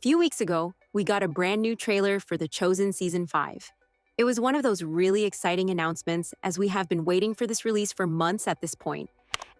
few weeks ago, we got a brand new trailer for The Chosen Season 5. It was one of those really exciting announcements, as we have been waiting for this release for months at this point.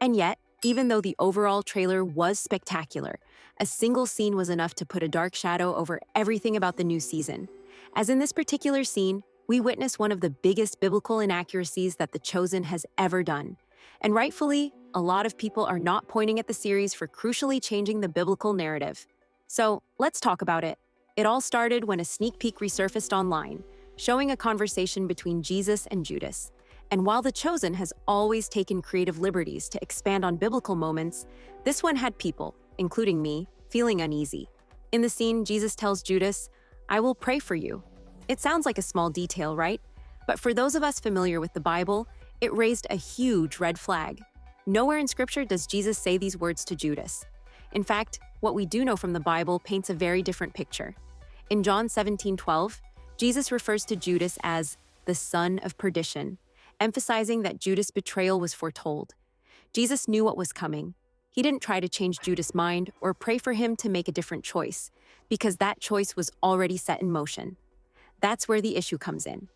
And yet, even though the overall trailer was spectacular, a single scene was enough to put a dark shadow over everything about the new season. As in this particular scene, we witness one of the biggest biblical inaccuracies that The Chosen has ever done. And rightfully, a lot of people are not pointing at the series for crucially changing the biblical narrative. So, let's talk about it. It all started when a sneak peek resurfaced online, showing a conversation between Jesus and Judas. And while The Chosen has always taken creative liberties to expand on biblical moments, this one had people, including me, feeling uneasy. In the scene, Jesus tells Judas, "I will pray for you." It sounds like a small detail, right? But for those of us familiar with the Bible, it raised a huge red flag. Nowhere in Scripture does Jesus say these words to Judas. In fact, what we do know from the Bible paints a very different picture. In John 17:12, Jesus refers to Judas as the son of perdition, emphasizing that Judas' betrayal was foretold. Jesus knew what was coming. He didn't try to change Judas' mind or pray for him to make a different choice, because that choice was already set in motion. That's where the issue comes in.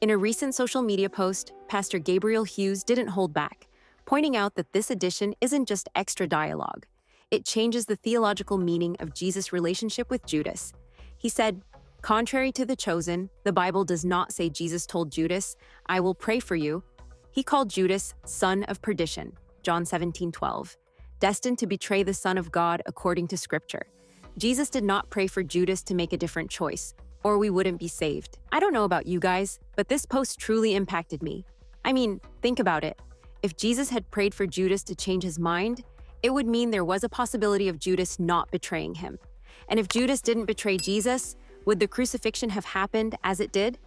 In a recent social media post, Pastor Gabriel Hughes didn't hold back, pointing out that this addition isn't just extra dialogue. It changes the theological meaning of Jesus' relationship with Judas. He said, "Contrary to The Chosen, the Bible does not say Jesus told Judas, 'I will pray for you.' He called Judas son of perdition," John 17:12, destined to betray the Son of God according to Scripture. Jesus did not pray for Judas to make a different choice, or we wouldn't be saved. I don't know about you guys, but this post truly impacted me. I mean, think about it. If Jesus had prayed for Judas to change his mind, it would mean there was a possibility of Judas not betraying him. And if Judas didn't betray Jesus, would the crucifixion have happened as it did?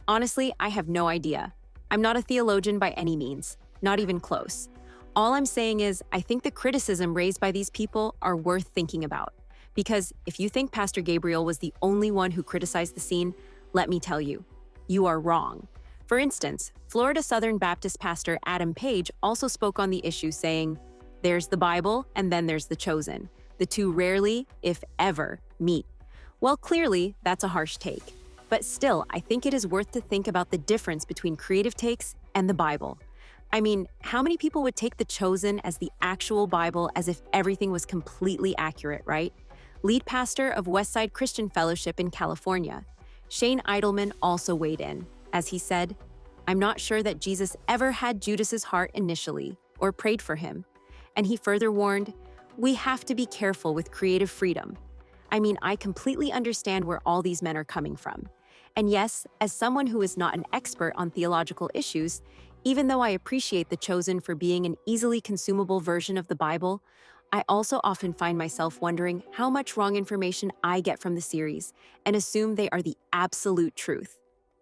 Honestly, I have no idea. I'm not a theologian by any means, not even close. All I'm saying is, I think the criticism raised by these people are worth thinking about. Because if you think Pastor Gabriel was the only one who criticized the scene, let me tell you, you are wrong. For instance, Florida Southern Baptist pastor Adam Page also spoke on the issue, saying, "There's the Bible, and then there's The Chosen. The two rarely, if ever, meet." Well, clearly, that's a harsh take. But still, I think it is worth to think about the difference between creative takes and the Bible. I mean, how many people would take The Chosen as the actual Bible as if everything was completely accurate, right? Lead pastor of Westside Christian Fellowship in California, Shane Idleman, also weighed in, as he said, "I'm not sure that Jesus ever had Judas's heart initially, or prayed for him." And he further warned, "We have to be careful with creative freedom." I mean, I completely understand where all these men are coming from. And yes, as someone who is not an expert on theological issues, even though I appreciate The Chosen for being an easily consumable version of the Bible, I also often find myself wondering how much wrong information I get from the series and assume they are the absolute truth.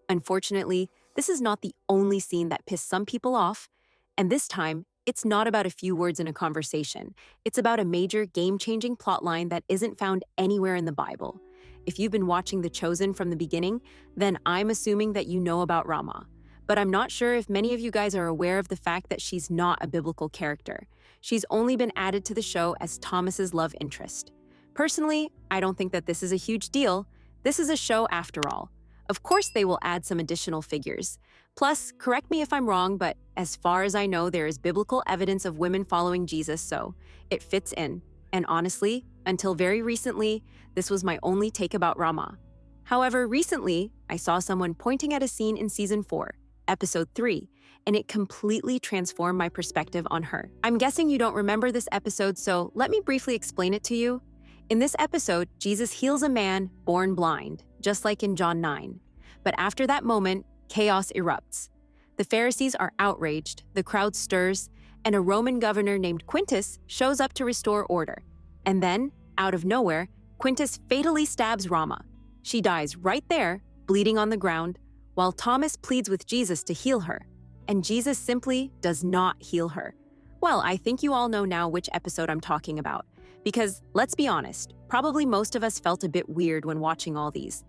Unfortunately, this is not the only scene that pissed some people off, and this time, it's not about a few words in a conversation. It's about a major game-changing plotline that isn't found anywhere in the Bible. If you've been watching The Chosen from the beginning, then I'm assuming that you know about Rama. But I'm not sure if many of you guys are aware of the fact that she's not a biblical character. She's only been added to the show as Thomas's love interest. Personally, I don't think that this is a huge deal. This is a show after all. Of course they will add some additional figures. Plus, correct me if I'm wrong, but as far as I know, there is biblical evidence of women following Jesus, so it fits in. And honestly, until very recently, this was my only take about Rama. However, recently, I saw someone pointing at a scene in Season 4, Episode 3, and it completely transformed my perspective on her. I'm guessing you don't remember this episode, so let me briefly explain it to you. In this episode, Jesus heals a man born blind, just like in John 9. But after that moment, chaos erupts. The Pharisees are outraged, the crowd stirs, and a Roman governor named Quintus shows up to restore order. And then, out of nowhere, Quintus fatally stabs Rama. She dies right there, bleeding on the ground, while Thomas pleads with Jesus to heal her. And Jesus simply does not heal her. Well, I think you all know now which episode I'm talking about. Because, let's be honest, probably most of us felt a bit weird when watching all these.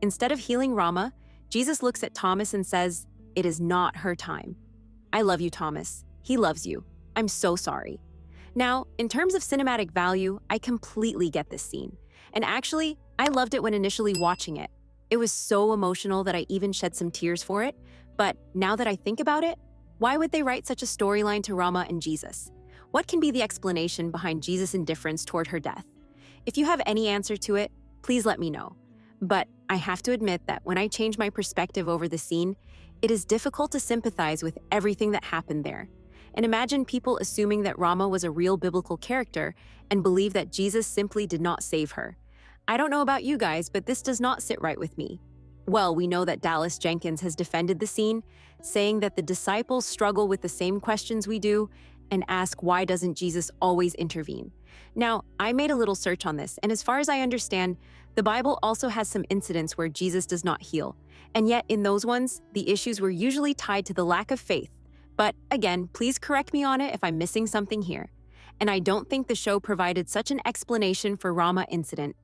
Instead of healing Rama, Jesus looks at Thomas and says, "It is not her time." I love you, Thomas. He loves you. I'm so sorry. Now, in terms of cinematic value, I completely get this scene. And actually, I loved it when initially watching it. It was so emotional that I even shed some tears for it. But now that I think about it, why would they write such a storyline to Rama and Jesus? What can be the explanation behind Jesus' indifference toward her death? If you have any answer to it, please let me know. But I have to admit that when I change my perspective over the scene, it is difficult to sympathize with everything that happened there. And imagine people assuming that Rama was a real biblical character and believe that Jesus simply did not save her. I don't know about you guys, but this does not sit right with me. Well, we know that Dallas Jenkins has defended the scene, saying that the disciples struggle with the same questions we do and ask why doesn't Jesus always intervene. Now, I made a little search on this, and as far as I understand, the Bible also has some incidents where Jesus does not heal. And yet, in those ones, the issues were usually tied to the lack of faith. But again, please correct me on it if I'm missing something here. And I don't think the show provided such an explanation for Rama incident.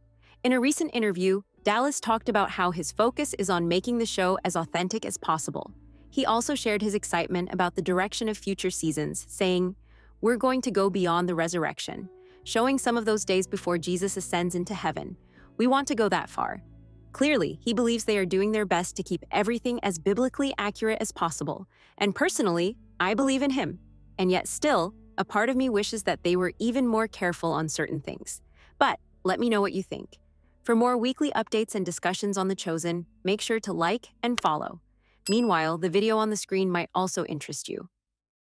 In a recent interview, Dallas talked about how his focus is on making the show as authentic as possible. He also shared his excitement about the direction of future seasons, saying, "We're going to go beyond the resurrection, showing some of those days before Jesus ascends into heaven. We want to go that far." Clearly, he believes they are doing their best to keep everything as biblically accurate as possible. And personally, I believe in him. And yet still, a part of me wishes that they were even more careful on certain things. But let me know what you think. For more weekly updates and discussions on The Chosen, make sure to like and follow. Meanwhile, the video on the screen might also interest you.